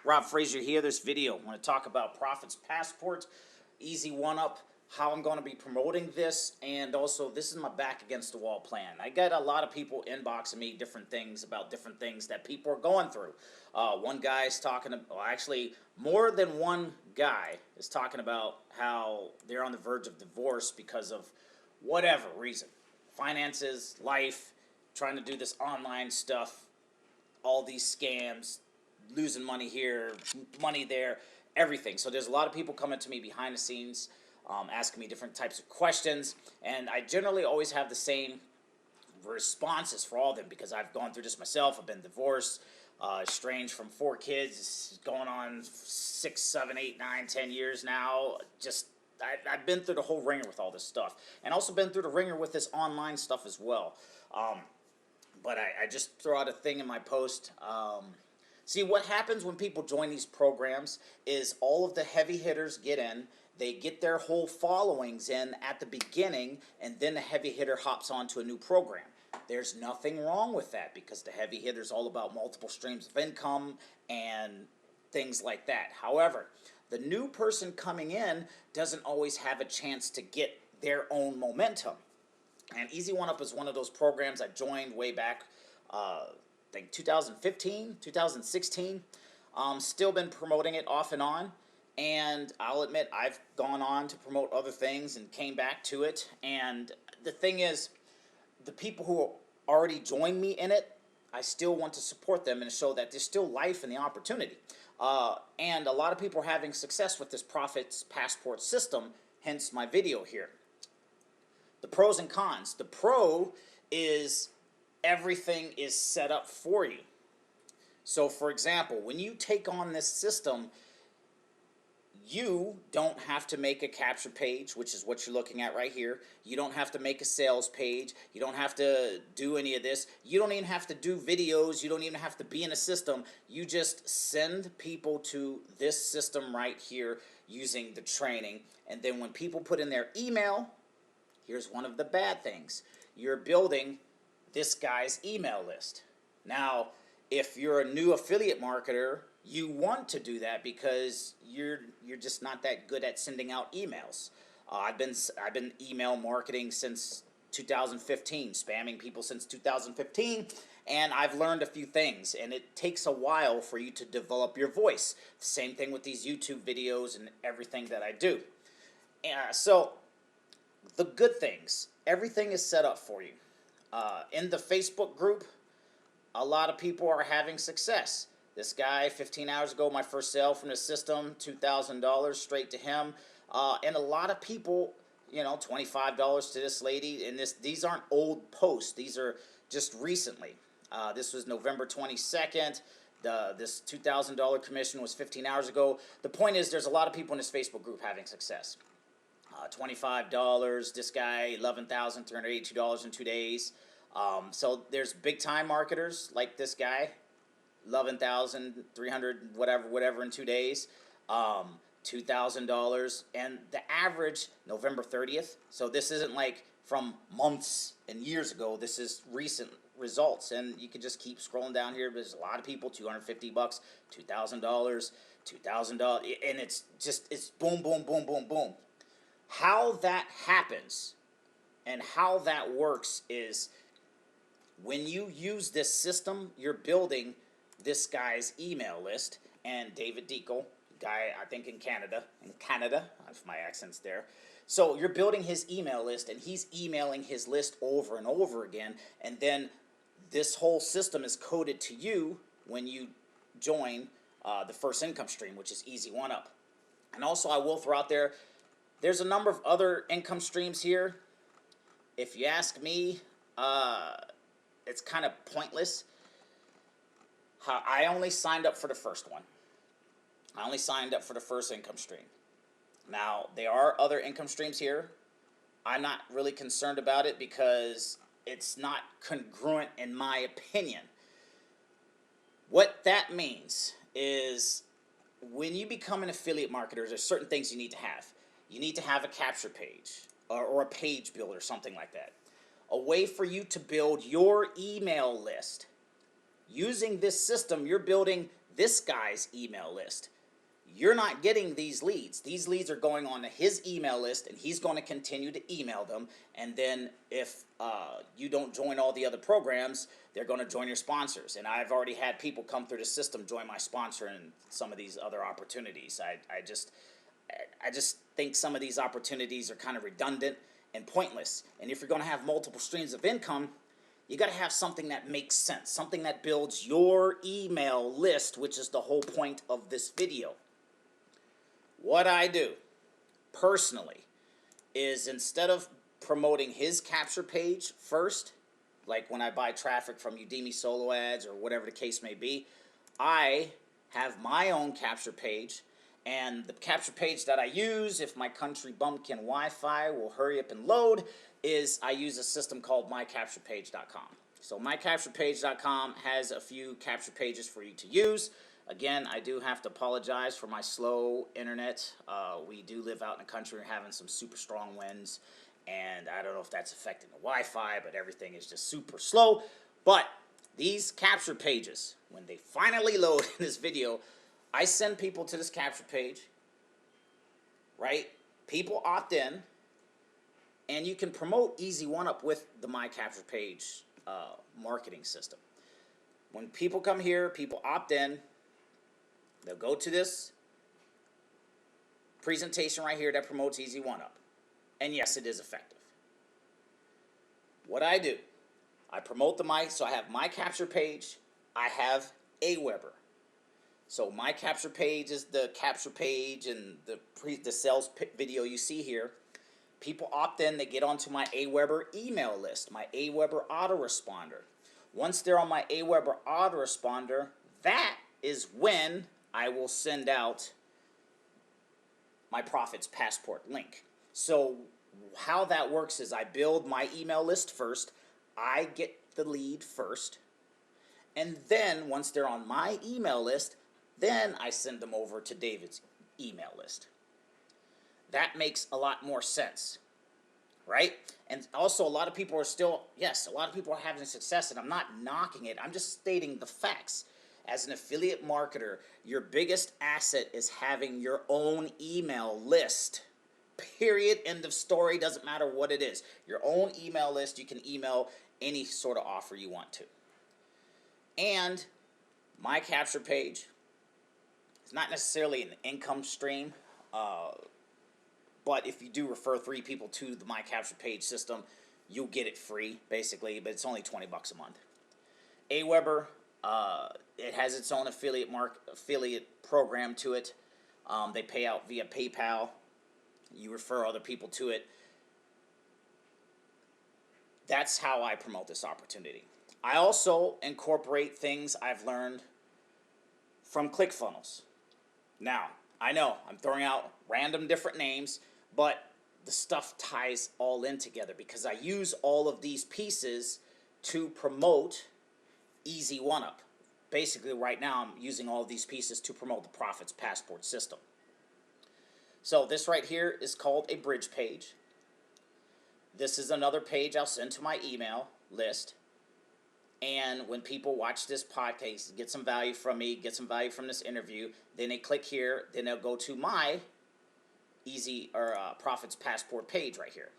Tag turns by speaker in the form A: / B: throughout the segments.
A: Rob Frazier here. This video, I want to talk about Profits Passport, easy one-up, how I'm going to be promoting this, and also this is my back against the wall plan. I get a lot of people inboxing me different things about different things that people are going through. One guy's talking, well, actually more than one guy is talking about how they're on the verge of divorce because of whatever reason. Finances, life, trying to do this online stuff, all these scams, losing money here, money there, everything. So there's a lot of people coming to me behind the scenes, asking me different types of questions, and I generally always have the same responses for all of them because I've gone through this myself. I've been divorced, estranged from 4 kids, going on 6, 7, 8, 9, 10 years now. I've been through the whole ringer with all this stuff, and also been through the ringer with this online stuff as well. But I just throw out a thing in my post. See, what happens when people join these programs is all of the heavy hitters get in, they get their whole followings in at the beginning, and then the heavy hitter hops onto a new program. There's nothing wrong with that because the heavy hitter is all about multiple streams of income and things like that. However, the new person coming in doesn't always have a chance to get their own momentum. And Easy One Up is one of those programs I joined way back, I think 2015, 2016. Still been promoting it off and on. And I'll admit I've gone on to promote other things and came back to it. And the thing is, the people who already joined me in it, I still want to support them and show that there's still life in the opportunity. And a lot of people are having success with this Profits Passport system, hence my video here. The pros and cons. The pro is everything is set up for you. So for example, when you take on this system, you don't have to make a capture page, which is what you're looking at right here. You don't have to make a sales page. You don't have to do any of this. You don't even have to do videos. You don't even have to be in a system. You just send people to this system right here using the training. And then when people put in their email, here's one of the bad things. You're building this guy's email list. Now, if you're a new affiliate marketer, you want to do that because you're just not that good at sending out emails. I've been email marketing since 2015, spamming people since 2015, and I've learned a few things, and it takes a while for you to develop your voice. Same thing with these YouTube videos and everything that I do. So the good things, everything is set up for you. In the Facebook group, a lot of people are having success. This guy, 15 hours ago, my first sale from the system, $2,000 straight to him. And a lot of people, you know, $25 to this lady. And these aren't old posts. These are just recently. This was November 22nd. This $2,000 commission was 15 hours ago. The point is there's a lot of people in this Facebook group having success. $25, this guy, $11,382 in 2 days. So there's big time marketers like this guy, $11,300 whatever in 2 days, $2,000, and the average November 30th. So this isn't like from months and years ago. This is recent results, and you can just keep scrolling down here. There's a lot of people, $250, $2,000, $2,000, and it's boom, boom, boom, boom, boom. How that happens and how that works is when you use this system, you're building this guy's email list, and David Deacle, guy I think in Canada, if my accent's there. So you're building his email list, and he's emailing his list over and over again, and then this whole system is coded to you when you join the first income stream, which is Easy One Up. And also I will throw out there, there's a number of other income streams here. If you ask me, it's kind of pointless. I only signed up for the first one. I only signed up for the first income stream. Now, there are other income streams here. I'm not really concerned about it because it's not congruent in my opinion. What that means is when you become an affiliate marketer, there's certain things you need to have. You need to have a capture page or a page builder, something like that. A way for you to build your email list. Using this system, you're building this guy's email list. You're not getting these leads. These leads are going on to his email list, and he's going to continue to email them. And then if you don't join all the other programs, they're going to join your sponsors. And I've already had people come through the system join my sponsor and some of these other opportunities. I just think some of these opportunities are kind of redundant and pointless. And if you're going to have multiple streams of income, you got to have something that makes sense, something that builds your email list, which is the whole point of this video. What I do personally is, instead of promoting his capture page first, like when I buy traffic from Udemy Solo Ads or whatever the case may be, I have my own capture page. And the capture page that I use, if my country bumpkin Wi-Fi will hurry up and load, is I use a system called mycapturepage.com. So mycapturepage.com has a few capture pages for you to use. Again, I do have to apologize for my slow internet. We do live out in the country. We're having some super strong winds, and I don't know if that's affecting the Wi-Fi, but everything is just super slow. But these capture pages, when they finally load in this video, I send people to this capture page, right? People opt in, and you can promote Easy One Up with the My Capture Page marketing system. When people come here, people opt in, they'll go to this presentation right here that promotes Easy One Up. And yes, it is effective. What I do, I promote so I have my capture page, I have Aweber. So my capture page is the capture page, and the sales video you see here. People opt in, they get onto my Aweber email list, my Aweber autoresponder. Once they're on my Aweber autoresponder, that is when I will send out my Profits Passport link. So how that works is I build my email list first, I get the lead first, and then once they're on my email list, then I send them over to David's email list. That makes a lot more sense, right? And also, a lot of people are having success, and I'm not knocking it. I'm just stating the facts. As an affiliate marketer, your biggest asset is having your own email list. Period. End of story. Doesn't matter what it is. Your own email list, you can email any sort of offer you want to. And my capture page, it's not necessarily an income stream, but if you do refer 3 people to the My Capture Page system, you'll get it free, basically, but it's only $20 a month. Aweber, it has its own affiliate program to it. They pay out via PayPal. You refer other people to it. That's how I promote this opportunity. I also incorporate things I've learned from ClickFunnels. Now, I know I'm throwing out random different names, but the stuff ties all in together because I use all of these pieces to promote Easy One Up. Basically, right now, I'm using all of these pieces to promote the Profits Passport system. So this right here is called a bridge page. This is another page I'll send to my email list. And when people watch this podcast, get some value from me, get some value from this interview, then they click here, then they'll go to my Profits Passport page right here.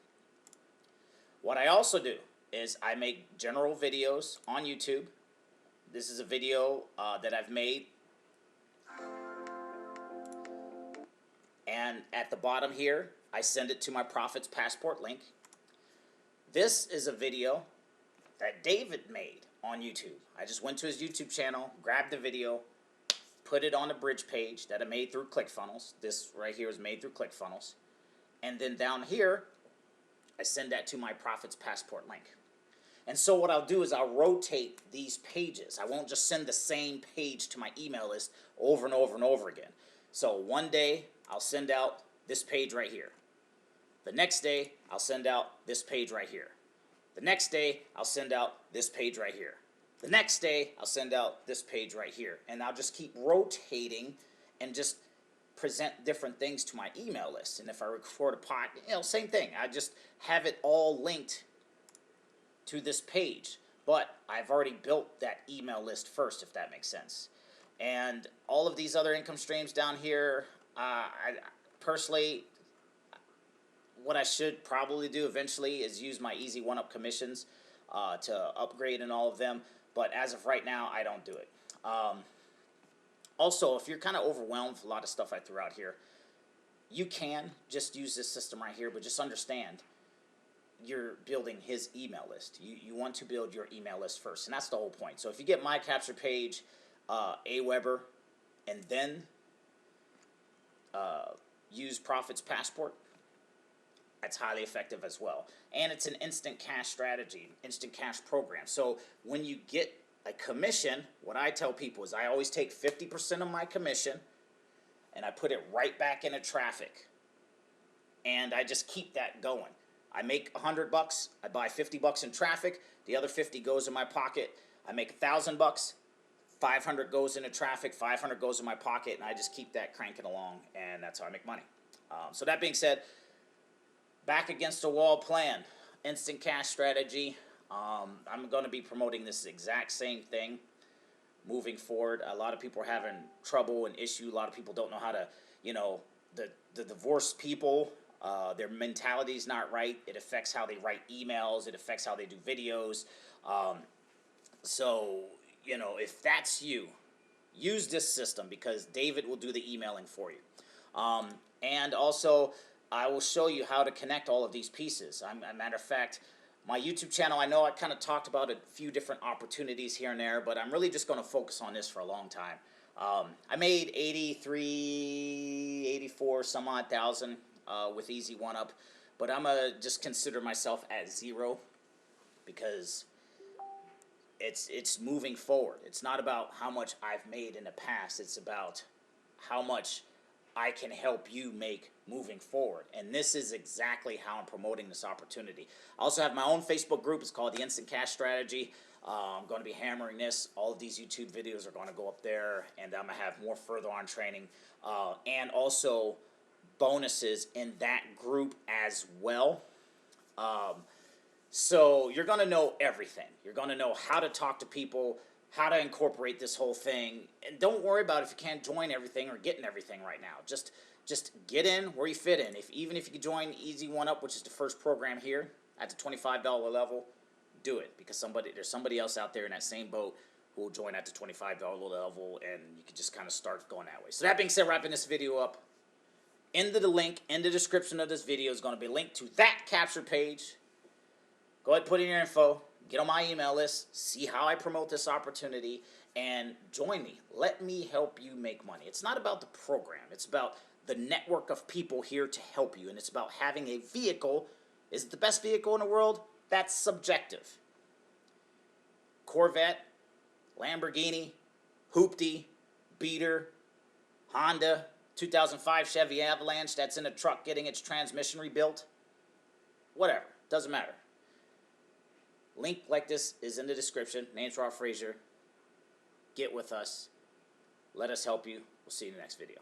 A: What I also do is I make general videos on YouTube. This is a video that I've made. And at the bottom here, I send it to my Profits Passport link. This is a video that David made on YouTube. I just went to his YouTube channel, grabbed the video, put it on a bridge page that I made through ClickFunnels. This right here is made through ClickFunnels. And then down here, I send that to my Profits Passport link. And so what I'll do is I'll rotate these pages. I won't just send the same page to my email list over and over and over again. So one day, I'll send out this page right here. The next day, I'll send out this page right here. The next day, I'll send out this page right here. The next day, I'll send out this page right here. And I'll just keep rotating and just present different things to my email list. And if I record a pod, same thing. I just have it all linked to this page. But I've already built that email list first, if that makes sense. And all of these other income streams down here, personally, what I should probably do eventually is use my easy one-up commissions to upgrade in all of them. But as of right now, I don't do it. Also, if you're kind of overwhelmed with a lot of stuff I threw out here, you can just use this system right here, but just understand you're building his email list. You want to build your email list first, and that's the whole point. So if you get my capture page, Aweber, and then use Profits Passport, that's highly effective as well. And it's an instant cash strategy, instant cash program. So when you get a commission, what I tell people is I always take 50% of my commission and I put it right back into traffic. And I just keep that going. I make $100, I buy $50 in traffic, the other 50 goes in my pocket. I make $1,000, 500 goes into traffic, 500 goes in my pocket, and I just keep that cranking along, and that's how I make money. So that being said, back against the wall plan, instant cash strategy. I'm going to be promoting this exact same thing moving forward. A lot of people are having trouble and issue. A lot of people don't know how to, the divorced people, their mentality is not right. It affects how they write emails. It affects how they do videos. So, if that's you, use this system because David will do the emailing for you. And also, I will show you how to connect all of these pieces. As a matter of fact, my YouTube channel, I know I kind of talked about a few different opportunities here and there, but I'm really just going to focus on this for a long time. I made 84 some odd thousand with Easy One Up, but I'm going to just consider myself at zero because it's moving forward. It's not about how much I've made in the past. It's about how much I can help you make moving forward. And this is exactly how I'm promoting this opportunity. I also have my own Facebook group. It's called the Instant Cash Strategy. I'm going to be hammering this. All of these YouTube videos are going to go up there, and I'm going to have more further on training and also bonuses in that group as well. So you're going to know everything. You're going to know how to talk to people, how to incorporate this whole thing. And don't worry about if you can't join everything or getting everything right now. Just get in where you fit in. Even if you could join Easy One Up, which is the first program here at the $25 level, do it because there's somebody else out there in that same boat who will join at the $25 level, and you can just kind of start going that way. So that being said, wrapping this video up, into the link in the description of this video is going to be linked to that capture page. Go ahead and put in your info, get on my email list, see how I promote this opportunity, and join me. Let me help you make money. It's not about the program. It's about the network of people here to help you, and it's about having a vehicle. Is it the best vehicle in the world? That's subjective. Corvette, Lamborghini, Hoopty, Beater, Honda, 2005 Chevy Avalanche that's in a truck getting its transmission rebuilt. Whatever. Doesn't matter. Link like this is in the description. Name's Rob Frazier. Get with us. Let us help you. We'll see you in the next video.